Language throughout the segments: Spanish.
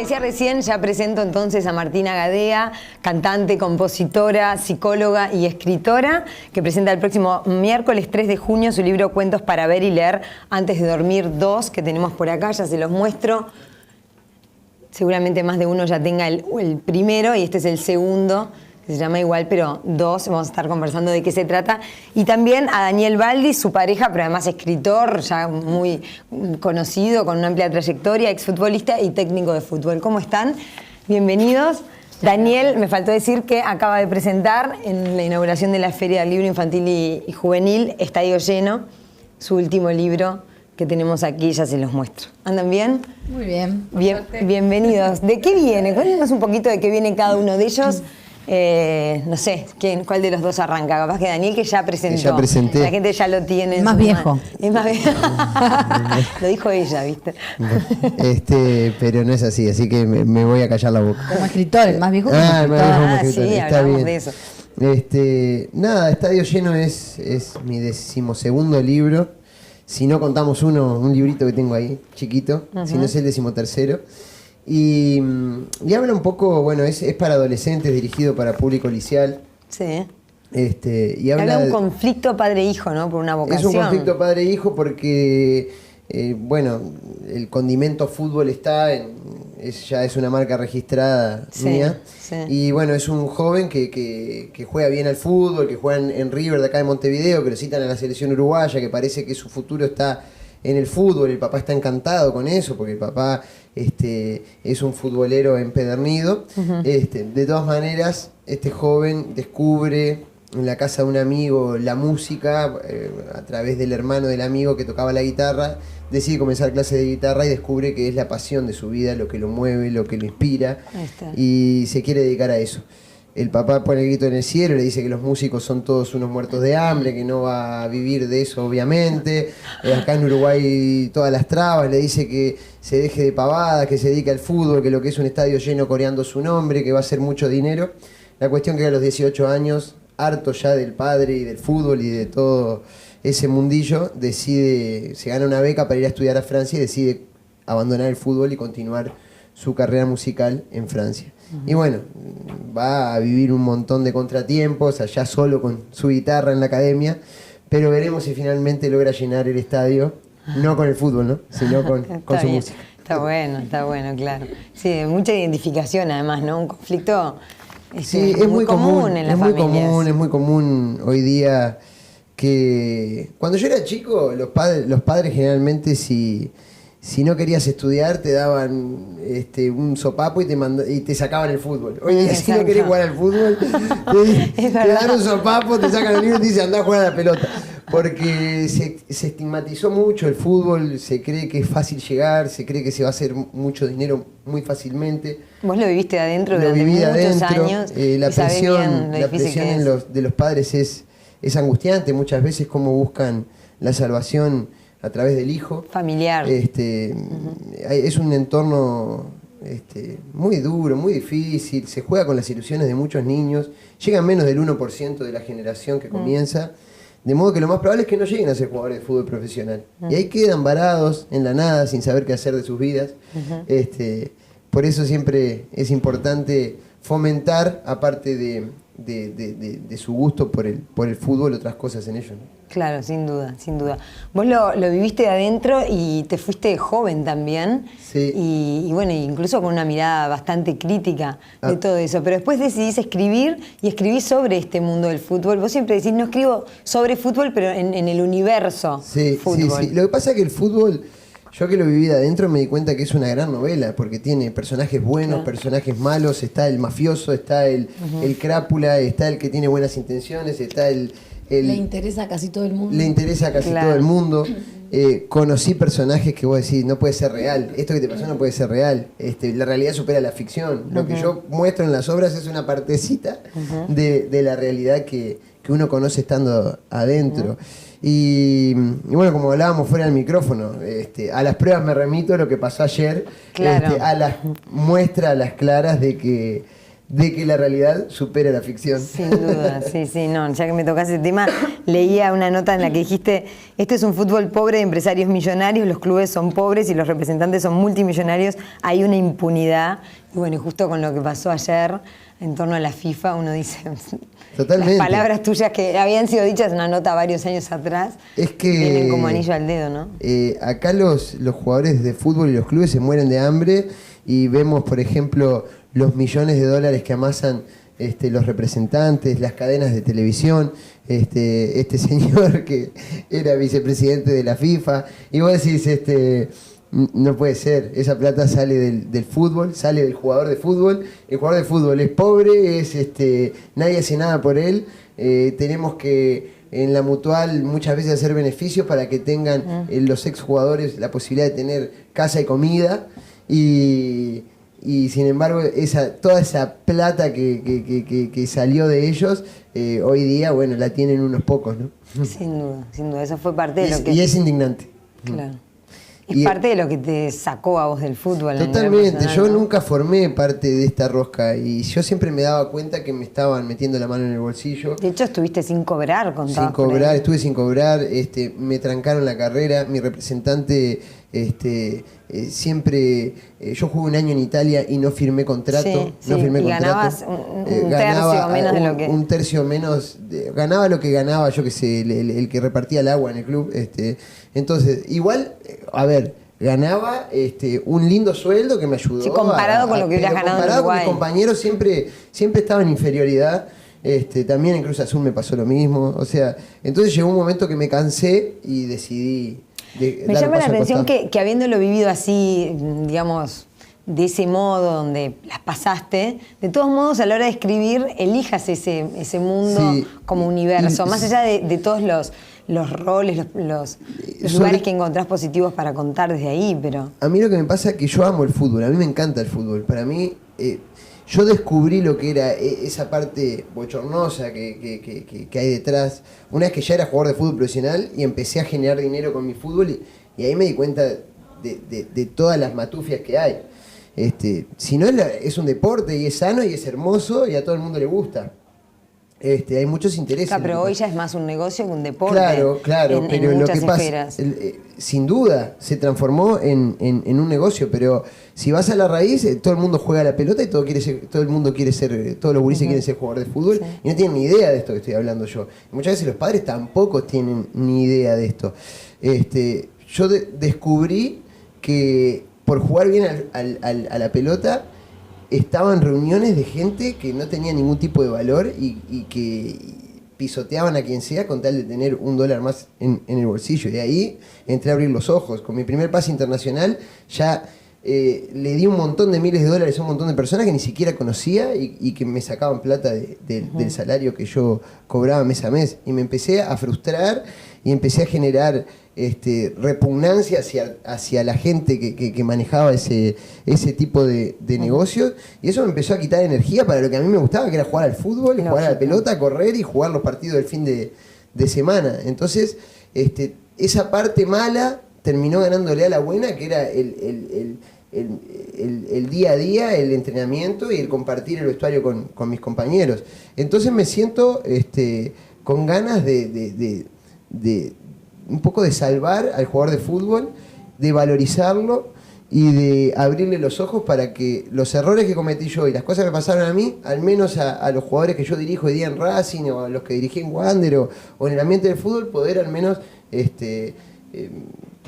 decía recién, ya presento entonces a Martina Gadea, cantante, compositora, psicóloga y escritora, que presenta el próximo miércoles 3 de junio su libro Cuentos para ver y leer antes de dormir 2, que tenemos por acá, ya se los muestro. Seguramente más de uno ya tenga el primero y este es el segundo, que se llama igual, pero 2. Vamos a estar conversando de qué se trata. Y también a Daniel Baldi, su pareja, pero además escritor, ya muy conocido, con una amplia trayectoria, exfutbolista y técnico de fútbol. ¿Cómo están? Bienvenidos. Daniel, me faltó decir que acaba de presentar en la inauguración de la Feria del Libro Infantil y Juvenil, Estadio Lleno, su último libro que tenemos aquí, ya se los muestro. ¿Andan bien? Muy bien. Bienvenidos. ¿De qué viene? Cuéntenos un poquito de qué viene cada uno de ellos. No sé, ¿cuál de los dos arranca? Capaz que Daniel, que ya presentó. Que ya presenté. La gente ya lo tiene. Más viejo. Es más viejo. Lo dijo ella, ¿viste? Pero no es así que me voy a callar la boca. Como escritor, el más viejo como escritor. Sí, está hablamos bien. de eso. Nada, Estadio Lleno es mi 12º libro. Si no contamos un librito que tengo ahí, chiquito, si no es el 13º. Y habla un poco, bueno, es para adolescentes, dirigido para público liceal. Sí. Y habla de un conflicto padre-hijo, ¿no? Por una vocación. Es un conflicto padre-hijo porque, bueno, el condimento fútbol ya es una marca registrada mía. Sí. Y bueno, es un joven que juega bien al fútbol, que juega en River de acá de Montevideo, que lo citan a la selección uruguaya, que parece que su futuro está en el fútbol. El papá está encantado con eso, porque el papá es un futbolero empedernido. De todas maneras, este joven descubre en la casa de un amigo la música, a través del hermano del amigo que tocaba la guitarra, decide comenzar clases de guitarra y descubre que es la pasión de su vida, lo que lo mueve, lo que lo inspira, y se quiere dedicar a eso. El papá pone el grito en el cielo, le dice que los músicos son todos unos muertos de hambre, que no va a vivir de eso, obviamente. Acá en Uruguay todas las trabas, le dice que se deje de pavadas, que se dedique al fútbol, que lo que es un estadio lleno coreando su nombre, que va a ser mucho dinero. La cuestión que a los 18 años, harto ya del padre y del fútbol y de todo ese mundillo, se gana una beca para ir a estudiar a Francia y decide abandonar el fútbol y continuar su carrera musical en Francia. Y bueno, va a vivir un montón de contratiempos, allá solo con su guitarra en la academia, pero veremos si finalmente logra llenar el estadio, no con el fútbol, ¿no? Sino con su música. Está bueno, claro. Sí, mucha identificación además, ¿no? Un conflicto es muy común en las familias. Es muy común hoy día que cuando yo era chico, los padres generalmente si no querías estudiar, te daban un sopapo y te sacaban el fútbol. Oye, si no querés jugar al fútbol, te dan un sopapo, te sacan el libro y te dicen andá a jugar a la pelota. Porque se estigmatizó mucho el fútbol, se cree que es fácil llegar, se cree que se va a hacer mucho dinero muy fácilmente. Vos lo viviste adentro durante muchos años. La presión de los padres es angustiante. Muchas veces cómo buscan la salvación a través del hijo. Familiar. Es un entorno muy duro, muy difícil. Se juega con las ilusiones de muchos niños. Llegan menos del 1% de la generación que comienza. De modo que lo más probable es que no lleguen a ser jugadores de fútbol profesional. Y ahí quedan varados en la nada, sin saber qué hacer de sus vidas. Por eso siempre es importante fomentar, aparte de su gusto por el fútbol, otras cosas en ellos, ¿no? Claro, sin duda. Vos lo viviste de adentro y te fuiste joven también. Sí. Y bueno, incluso con una mirada bastante crítica de todo eso. Pero después decidís escribir y escribís sobre este mundo del fútbol. Vos siempre decís, no escribo sobre fútbol, pero en el universo fútbol. Sí. Lo que pasa es que el fútbol, yo que lo viví de adentro me di cuenta que es una gran novela, porque tiene personajes buenos, personajes malos, está el mafioso, está el crápula, está el que tiene buenas intenciones, está le interesa a casi todo el mundo. Le interesa a casi todo el mundo. Conocí personajes que vos decís, no puede ser real. Esto que te pasó no puede ser real. La realidad supera la ficción. Lo que yo muestro en las obras es una partecita de la realidad que uno conoce estando adentro. Y bueno, como hablábamos fuera del micrófono, a las pruebas me remito lo que pasó ayer, claro. A las muestras, a las claras de que de que la realidad supera la ficción. Sin duda, sí, no, ya que me tocas ese tema, leía una nota en la que dijiste, este es un fútbol pobre de empresarios millonarios, los clubes son pobres y los representantes son multimillonarios, hay una impunidad. Y bueno, y justo con lo que pasó ayer en torno a la FIFA, uno dice, totalmente. Las palabras tuyas que habían sido dichas en una nota varios años atrás, es que vienen como anillo al dedo, ¿no? Acá los jugadores de fútbol y los clubes se mueren de hambre y vemos, por ejemplo, los millones de dólares que amasan los representantes, las cadenas de televisión, este señor que era vicepresidente de la FIFA, y vos decís, no puede ser, esa plata sale del fútbol, sale del jugador de fútbol, el jugador de fútbol es pobre, nadie hace nada por él, tenemos que en la Mutual muchas veces hacer beneficios para que tengan los exjugadores la posibilidad de tener casa y comida, y sin embargo toda esa plata que salió de ellos, hoy día, bueno, la tienen unos pocos, ¿no? Sin duda, eso fue parte de lo que... Y es indignante. Claro. Es parte de lo que te sacó a vos del fútbol. Totalmente, yo ¿no? nunca formé parte de esta rosca y yo siempre me daba cuenta que me estaban metiendo la mano en el bolsillo. De hecho, estuviste sin cobrar, Sin cobrar, estuve sin cobrar, me trancaron la carrera, mi representante siempre, yo jugué un año en Italia y no firmé contrato. No firmé y contrato. ganabas un tercio menos de lo que... Un tercio menos, ganaba lo que ganaba, yo que sé, el que repartía el agua en el club. Entonces, igual, a ver, ganaba un lindo sueldo que me ayudó. Sí, comparado con lo que hubieras ganado en Uruguay. Comparado con mis compañeros siempre estaba en inferioridad. También en Cruz Azul me pasó lo mismo. O sea, entonces llegó un momento que me cansé y decidí... Me llama la atención que habiéndolo vivido así, digamos, de ese modo donde las pasaste, de todos modos a la hora de escribir elijas ese mundo como universo, más allá de todos los roles, los lugares que encontrás positivos para contar desde ahí, pero... A mí lo que me pasa es que yo amo el fútbol, a mí me encanta el fútbol, para mí... yo descubrí lo que era esa parte bochornosa que hay detrás. Una vez que ya era jugador de fútbol profesional y empecé a generar dinero con mi fútbol y ahí me di cuenta de todas las matufias que hay. Si no es un deporte y es sano y es hermoso y a todo el mundo le gusta. Hay muchos intereses. Claro, pero hoy ya es más un negocio que un deporte. Claro, pero en lo que pasa, esferas. Sin duda, se transformó en un negocio, pero si vas a la raíz, todo el mundo juega a la pelota y todo el mundo quiere ser, todos los gurises quieren ser jugadores de fútbol y no tienen ni idea de esto que estoy hablando yo. Y muchas veces los padres tampoco tienen ni idea de esto. Yo descubrí que por jugar bien a la pelota, estaban reuniones de gente que no tenía ningún tipo de valor y que pisoteaban a quien sea con tal de tener $1 más en el bolsillo. Y ahí entré a abrir los ojos. Con mi primer pase internacional ya le di un montón de miles de dólares a un montón de personas que ni siquiera conocía y que me sacaban plata del salario que yo cobraba mes a mes. Y me empecé a frustrar y empecé a generar repugnancia hacia la gente que manejaba ese tipo de negocios, y eso me empezó a quitar energía para lo que a mí me gustaba, que era jugar al fútbol, jugar a la pelota, correr y jugar los partidos del fin de semana. Entonces, esa parte mala terminó ganándole a la buena, que era el día a día, el entrenamiento y el compartir el vestuario con mis compañeros. Entonces me siento con ganas de un poco de salvar al jugador de fútbol, de valorizarlo y de abrirle los ojos para que los errores que cometí yo y las cosas que me pasaron a mí, al menos a los jugadores que yo dirijo hoy día en Racing o a los que dirigí en Wander o en el ambiente del fútbol, poder al menos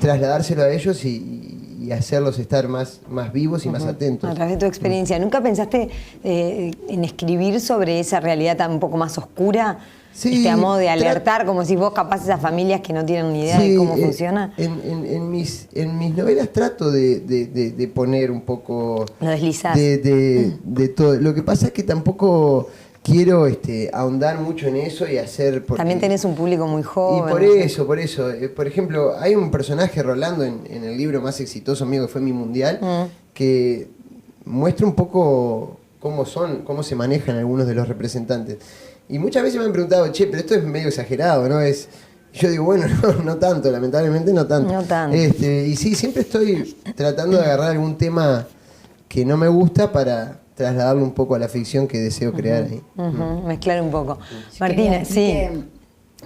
trasladárselo a ellos y hacerlos estar más vivos y más atentos. A través de tu experiencia, ¿nunca pensaste en escribir sobre esa realidad tan un poco más oscura? Sí, a modo de alertar, como si vos capaz esas familias que no tienen ni idea de cómo funciona. En mis novelas trato de poner un poco... Lo deslizás. De todo. Lo que pasa es que tampoco quiero ahondar mucho en eso y hacer... También tenés un público muy joven. Y por eso. Por ejemplo, hay un personaje, Rolando, en el libro más exitoso mío, que fue Mi Mundial, que muestra un poco cómo se manejan algunos de los representantes. Y muchas veces me han preguntado, pero esto es medio exagerado, ¿no? Yo digo, bueno, no tanto, lamentablemente no tanto. No tanto. Y sí, siempre estoy tratando de agarrar algún tema que no me gusta para trasladarlo un poco a la ficción que deseo crear ahí. Mezclar un poco. Martina, sí.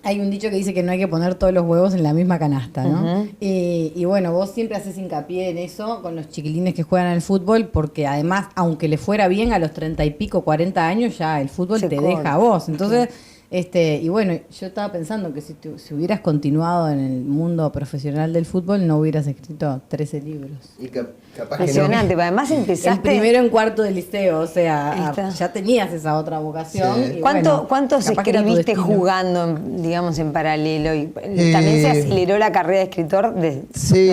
Hay un dicho que dice que no hay que poner todos los huevos en la misma canasta, ¿no? Y bueno, vos siempre haces hincapié en eso con los chiquilines que juegan al fútbol, porque además, aunque le fuera bien a los 30 y pico, 40 años, ya el fútbol te deja a vos. Entonces, y bueno, yo estaba pensando que si hubieras continuado en el mundo profesional del fútbol, no hubieras escrito 13 libros. Y capaz impresionante, que no. además empezaste... El primero en cuarto de liceo, o sea, ya tenías esa otra vocación. Sí. Y ¿Cuántos escribiste jugando, digamos, en paralelo? Y también se aceleró la carrera de escritor de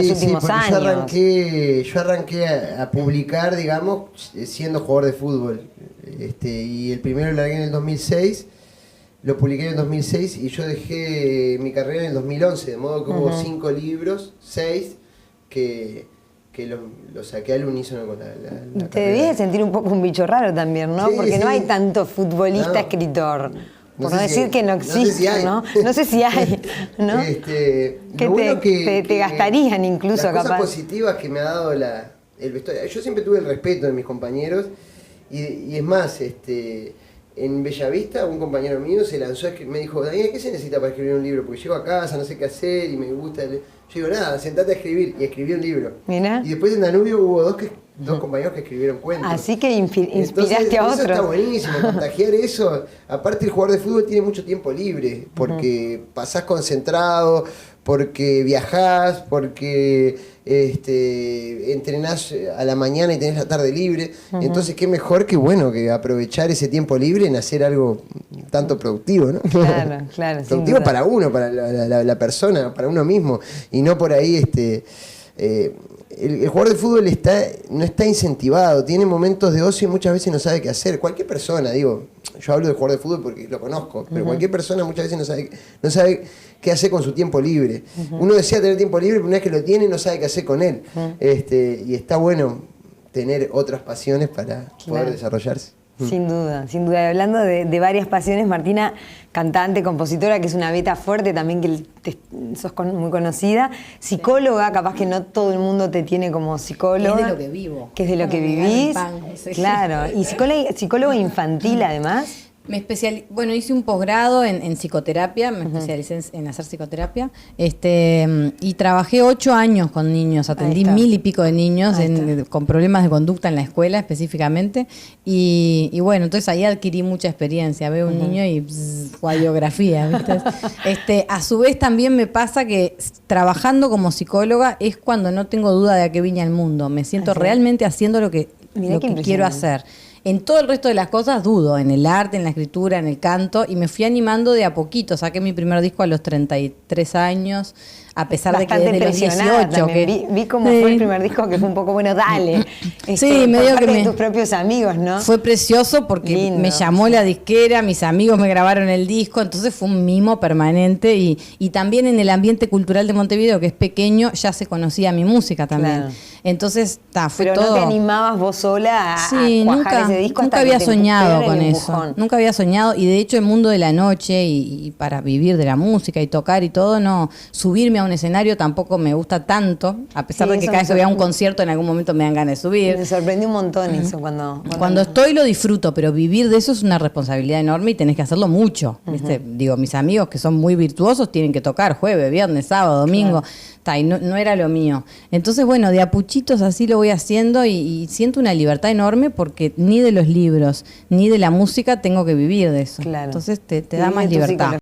los últimos años. Yo arranqué a publicar, digamos, siendo jugador de fútbol. Y el primero lo largué en el 2006. Lo publiqué en el 2006 y yo dejé mi carrera en el 2011, de modo que hubo 5 libros, 6, que lo saqué al unísono con la Te carrera. debías sentir un poco un bicho raro también, ¿no? Sí, porque no sí. hay tanto futbolista escritor. Por no decir que no existe, no sé si hay. No sé si hay, ¿no? Que te gastarían incluso, las capaz. Las cosas positivas que me ha dado el vestuario. Yo siempre tuve el respeto de mis compañeros y es más, en Bellavista, un compañero mío se lanzó me dijo, Daniel, ¿qué se necesita para escribir un libro? Porque llego a casa, no sé qué hacer y me gusta. Yo digo, nada, sentate a escribir. Y escribí un libro. Mirá. Y después en Danubio hubo dos compañeros que escribieron cuentos. Así que inspiraste Entonces, a otros. Eso está buenísimo, contagiar eso. Aparte, el jugador de fútbol tiene mucho tiempo libre, porque pasás concentrado, porque viajás, porque entrenás a la mañana y tenés la tarde libre. Entonces, qué mejor que aprovechar ese tiempo libre en hacer algo tanto productivo, ¿no? Claro. Productivo para uno, para la persona, para uno mismo. Y no por ahí, el jugador de fútbol no está incentivado, tiene momentos de ocio y muchas veces no sabe qué hacer. Cualquier persona, digo, yo hablo de jugador de fútbol porque lo conozco, pero cualquier persona muchas veces no sabe qué hacer con su tiempo libre. Uno desea tener tiempo libre, pero una vez que lo tiene no sabe qué hacer con él. Y está bueno tener otras pasiones para poder desarrollarse. Sin duda. Y hablando de varias pasiones, Martina, cantante, compositora, que es una beta fuerte también, que sos muy conocida, psicóloga, capaz que no todo el mundo te tiene como psicóloga. Que es de lo que vivo. Que es de lo que vivís. Claro. Y psicóloga infantil, además. Hice un posgrado en psicoterapia, me especialicé en hacer psicoterapia, y trabajé 8 años con niños, atendí 1000 y pico de niños con problemas de conducta en la escuela específicamente, y bueno, entonces ahí adquirí mucha experiencia, veo un niño y radiografía, ¿viste? A su vez también me pasa que trabajando como psicóloga es cuando no tengo duda de a qué vine al mundo, me siento realmente haciendo lo que quiero hacer. En todo el resto de las cosas dudo, en el arte, en la escritura, en el canto, y me fui animando de a poquito. Saqué mi primer disco a los 33 años, a pesar bastante de que desde los 18... Vi cómo fue el primer disco, que fue un poco, bueno, dale. Sí, medio que de tus propios amigos, ¿no? Fue precioso porque me llamó la disquera, mis amigos me grabaron el disco, entonces fue un mimo permanente, y también en el ambiente cultural de Montevideo, que es pequeño, ya se conocía mi música también. Claro. Entonces, fue Pero todo. ¿no te animabas vos sola a cuajar ese disco? Nunca había soñado con eso. Nunca había soñado, y de hecho el mundo de la noche y para vivir de la música y tocar y todo, no, subirme a un escenario tampoco me gusta tanto, a pesar de que cada vez que voy a un concierto en algún momento me dan ganas de subir. Me sorprendió un montón eso cuando estoy lo disfruto, pero vivir de eso es una responsabilidad enorme y tenés que hacerlo mucho, ¿viste? Digo, mis amigos que son muy virtuosos tienen que tocar jueves, viernes, sábado, domingo. Y no era lo mío. Entonces, bueno, de a puchitos así lo voy haciendo y siento una libertad enorme porque ni de los libros ni de la música tengo que vivir de eso. Claro. Entonces te da más libertad.